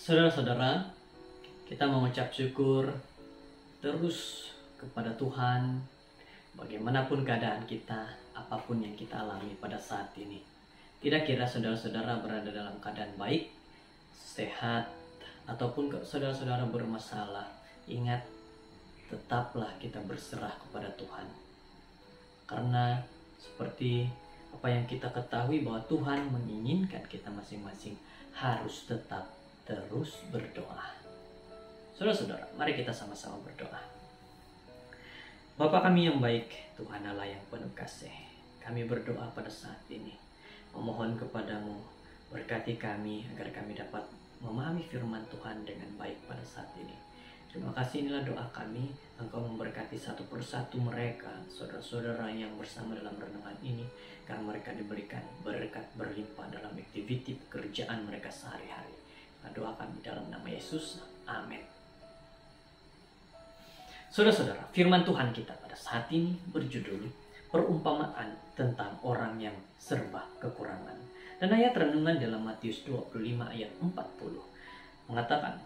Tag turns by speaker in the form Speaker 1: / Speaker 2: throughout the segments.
Speaker 1: Saudara-saudara, kita mengucap syukur terus kepada Tuhan bagaimanapun keadaan kita, apapun yang kita alami pada saat ini. Tidak kira saudara-saudara berada dalam keadaan baik, sehat, ataupun saudara-saudara bermasalah, ingat, tetaplah kita berserah kepada Tuhan. Karena seperti apa yang kita ketahui bahwa Tuhan menginginkan kita masing-masing harus tetap terus berdoa. Saudara-saudara, mari kita sama-sama berdoa. Bapa kami yang baik, Tuhan Allah yang penuh kasih, kami berdoa pada saat ini, memohon kepadamu, berkati kami agar kami dapat memahami firman Tuhan dengan baik pada saat ini. Terima kasih, inilah doa kami, Engkau memberkati satu persatu mereka, saudara-saudara yang bersama dalam renungan ini, karena mereka diberikan berkat berlimpah dalam aktiviti pekerjaan mereka sehari-hari. Doa kami dalam nama Yesus, amin. Saudara-saudara, firman Tuhan kita pada saat ini berjudul perumpamaan tentang orang yang serba kekurangan. Dan ayat renungan dalam Matius 25 ayat 40 mengatakan,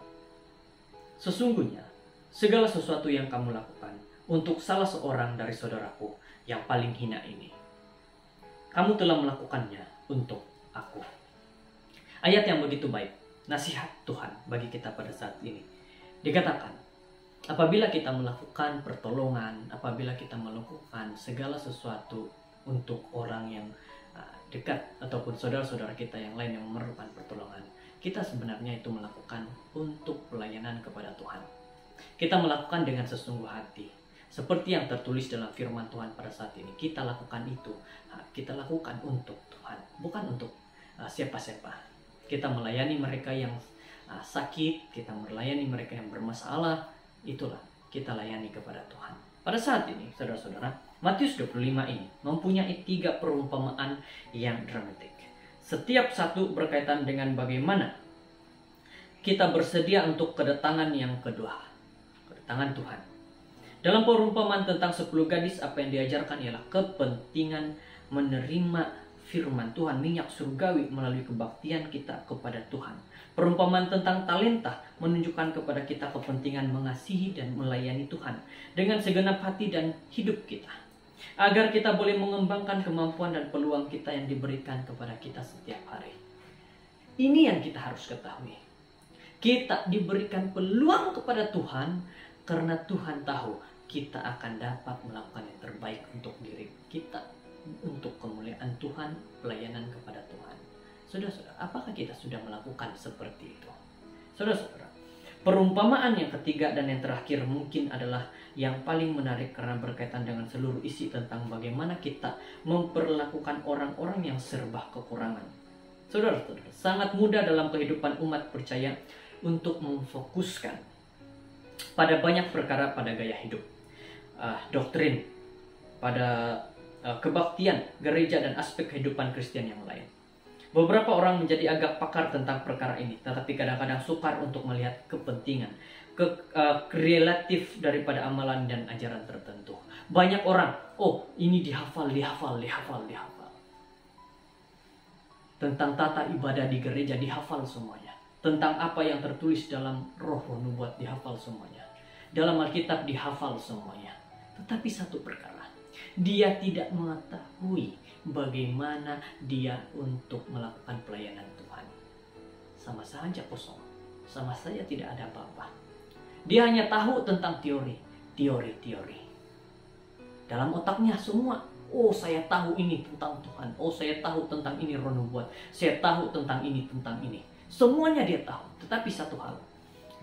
Speaker 1: sesungguhnya segala sesuatu yang kamu lakukan untuk salah seorang dari saudaraku yang paling hina ini, kamu telah melakukannya untuk aku. Ayat yang begitu baik, nasihat Tuhan bagi kita pada saat ini. Dikatakan, apabila kita melakukan pertolongan, apabila kita melakukan segala sesuatu untuk orang yang dekat ataupun saudara-saudara kita yang lain yang memerlukan pertolongan, kita sebenarnya itu melakukan untuk pelayanan kepada Tuhan. Kita melakukan dengan sesungguh hati. Seperti yang tertulis dalam firman Tuhan pada saat ini, kita lakukan itu, kita lakukan untuk Tuhan, bukan untuk siapa-siapa. Kita melayani mereka yang sakit, kita melayani mereka yang bermasalah, itulah kita layani kepada Tuhan. Pada saat ini, saudara-saudara, Matius 25 ini mempunyai 3 perumpamaan yang dramatik. Setiap satu berkaitan dengan bagaimana kita bersedia untuk kedatangan yang kedua, kedatangan Tuhan. Dalam perumpamaan tentang 10 gadis, apa yang diajarkan ialah kepentingan menerima firman Tuhan, minyak surgawi melalui kebaktian kita kepada Tuhan. Perumpamaan tentang talenta menunjukkan kepada kita kepentingan mengasihi dan melayani Tuhan dengan segenap hati dan hidup kita, agar kita boleh mengembangkan kemampuan dan peluang kita yang diberikan kepada kita setiap hari. Ini yang kita harus ketahui. Kita diberikan peluang kepada Tuhan karena Tuhan tahu kita akan dapat melakukan yang terbaik untuk diri kita, untuk kemuliaan Tuhan, pelayanan kepada Tuhan. Saudara-saudara, apakah kita sudah melakukan seperti itu? Saudara-saudara, perumpamaan yang ketiga dan yang terakhir mungkin adalah yang paling menarik karena berkaitan dengan seluruh isi tentang bagaimana kita memperlakukan orang-orang yang serba kekurangan. Saudara-saudara, sangat mudah dalam kehidupan umat percaya untuk memfokuskan pada banyak perkara pada gaya hidup, doktrin, pada kebaktian gereja dan aspek kehidupan Kristen yang lain. Beberapa orang menjadi agak pakar tentang perkara ini, tetapi kadang-kadang sukar untuk melihat kepentingan, relatif daripada amalan dan ajaran tertentu. Banyak orang, ini dihafal. Tentang tata ibadah di gereja dihafal semuanya. Tentang apa yang tertulis dalam roh nubuat dihafal semuanya. Dalam Alkitab dihafal semuanya. Tetapi satu perkara, dia tidak mengetahui bagaimana dia untuk melakukan pelayanan Tuhan. Sama saja kosong, sama saja tidak ada apa-apa. Dia hanya tahu tentang teori. Dalam otaknya semua, saya tahu ini tentang Tuhan, saya tahu tentang ini roh nubuat, saya tahu tentang ini. Semuanya dia tahu, tetapi satu hal,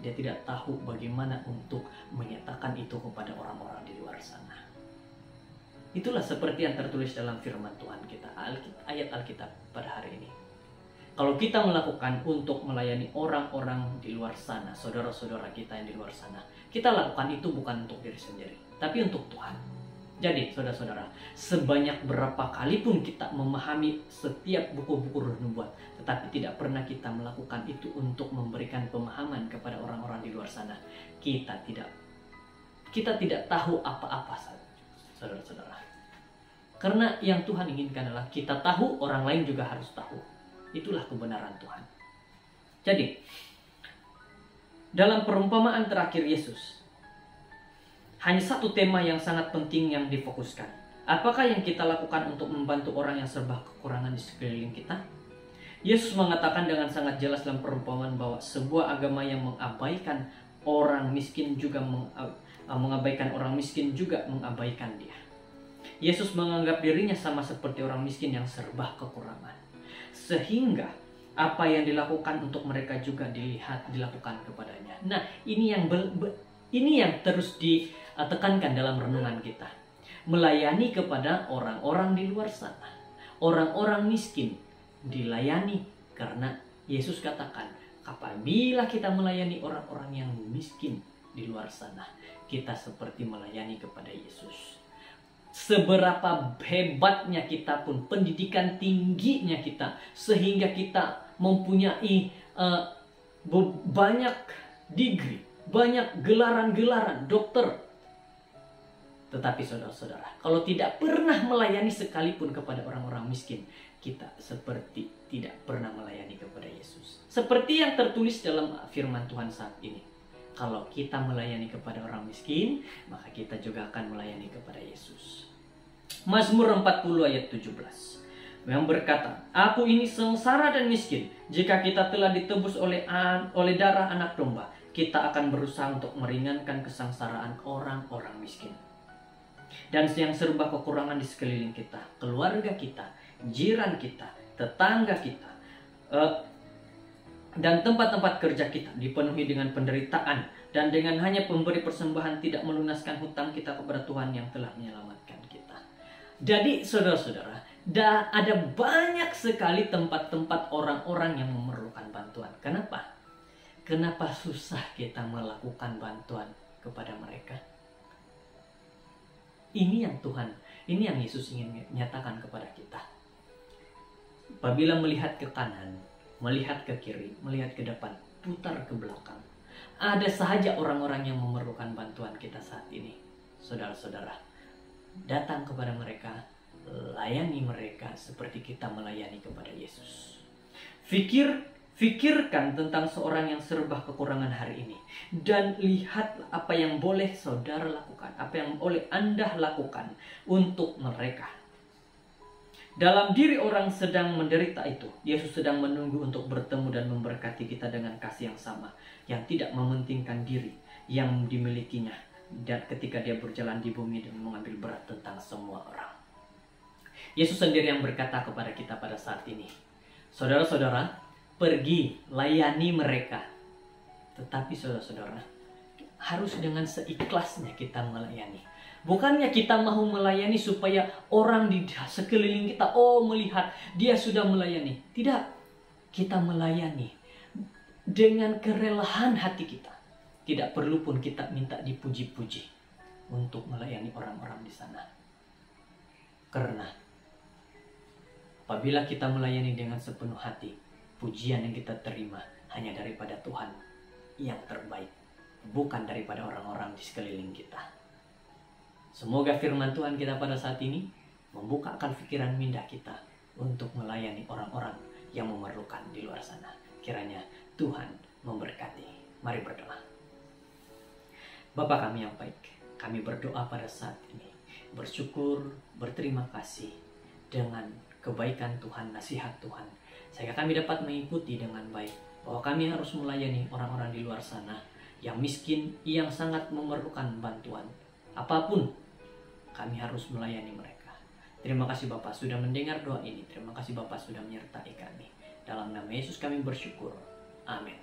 Speaker 1: dia tidak tahu bagaimana untuk menyatakan itu kepada orang-orang di luar sana. Itulah seperti yang tertulis dalam firman Tuhan kita, ayat Alkitab pada hari ini. Kalau kita melakukan untuk melayani orang-orang di luar sana, saudara-saudara kita yang di luar sana, kita lakukan itu bukan untuk diri sendiri, tapi untuk Tuhan. Jadi, saudara-saudara, sebanyak berapa kali pun kita memahami setiap buku-buku roh nubuat, tetapi tidak pernah kita melakukan itu untuk memberikan pemahaman kepada orang-orang di luar sana, kita tidak tahu apa-apa, saudara-saudara. Karena yang Tuhan inginkan adalah kita tahu, orang lain juga harus tahu. Itulah kebenaran Tuhan. Jadi, dalam perumpamaan terakhir Yesus, hanya satu tema yang sangat penting yang difokuskan. Apakah yang kita lakukan untuk membantu orang yang serba kekurangan di sekeliling kita? Yesus mengatakan dengan sangat jelas dalam perumpamaan bahwa sebuah agama yang mengabaikan orang miskin juga mengabaikan orang miskin juga mengabaikan dia. Yesus menganggap dirinya sama seperti orang miskin yang serba kekurangan. Sehingga apa yang dilakukan untuk mereka juga dilakukan kepadanya. Nah, ini yang terus ditekankan dalam renungan kita. Melayani kepada orang-orang di luar sana. Orang-orang miskin dilayani karena Yesus katakan, apabila kita melayani orang-orang yang miskin di luar sana, kita seperti melayani kepada Yesus. Seberapa hebatnya kita pun, pendidikan tingginya kita, sehingga kita mempunyai banyak degree, banyak gelaran-gelaran dokter. Tetapi saudara-saudara, kalau tidak pernah melayani sekalipun kepada orang-orang miskin, kita seperti tidak pernah melayani kepada Yesus. Seperti yang tertulis dalam firman Tuhan saat ini. Kalau kita melayani kepada orang miskin, maka kita juga akan melayani kepada Yesus. Mazmur 40 ayat 17 yang berkata, "Aku ini sengsara dan miskin. Jika kita telah ditebus oleh darah anak domba, kita akan berusaha untuk meringankan kesengsaraan orang-orang miskin." Dan yang serba kekurangan di sekeliling kita, keluarga kita, jiran kita, tetangga kita, dan tempat-tempat kerja kita dipenuhi dengan penderitaan, dan dengan hanya pemberi persembahan tidak melunaskan hutang kita kepada Tuhan yang telah menyelamatkan kita. Jadi saudara-saudara, ada banyak sekali tempat-tempat orang-orang yang memerlukan bantuan. Kenapa? Kenapa susah kita melakukan bantuan kepada mereka? Ini yang Yesus ingin nyatakan kepada kita. Apabila melihat ke kanan, melihat ke kiri, melihat ke depan, putar ke belakang, ada saja orang-orang yang memerlukan bantuan kita saat ini. Saudara-saudara, datang kepada mereka, layani mereka seperti kita melayani kepada Yesus. Fikirkan tentang seorang yang serba kekurangan hari ini. Dan lihat apa yang boleh saudara lakukan. Apa yang boleh Anda lakukan untuk mereka. Dalam diri orang sedang menderita itu, Yesus sedang menunggu untuk bertemu dan memberkati kita dengan kasih yang sama. Yang tidak mementingkan diri yang dimilikinya. Dan ketika dia berjalan di bumi dan mengambil berat tentang semua orang. Yesus sendiri yang berkata kepada kita pada saat ini, saudara-saudara, pergi, layani mereka. Tetapi saudara-saudara, harus dengan seikhlasnya kita melayani. Bukannya kita mau melayani supaya orang di sekeliling kita, melihat dia sudah melayani. Tidak, kita melayani dengan kerelaan hati kita. Tidak perlu pun kita minta dipuji-puji untuk melayani orang-orang di sana. Karena apabila kita melayani dengan sepenuh hati, pujian yang kita terima hanya daripada Tuhan yang terbaik, bukan daripada orang-orang di sekeliling kita. Semoga firman Tuhan kita pada saat ini membuka akal pikiran minda kita untuk melayani orang-orang yang memerlukan di luar sana. Kiranya Tuhan memberkati. Mari berdoa. Bapa kami yang baik, kami berdoa pada saat ini, bersyukur, berterima kasih dengan kebaikan Tuhan, nasihat Tuhan, sehingga kami dapat mengikuti dengan baik bahwa kami harus melayani orang-orang di luar sana yang miskin, yang sangat memerlukan bantuan. Apapun, kami harus melayani mereka. Terima kasih Bapak sudah mendengar doa ini. Terima kasih Bapak sudah menyertai kami. Dalam nama Yesus kami bersyukur. Amin.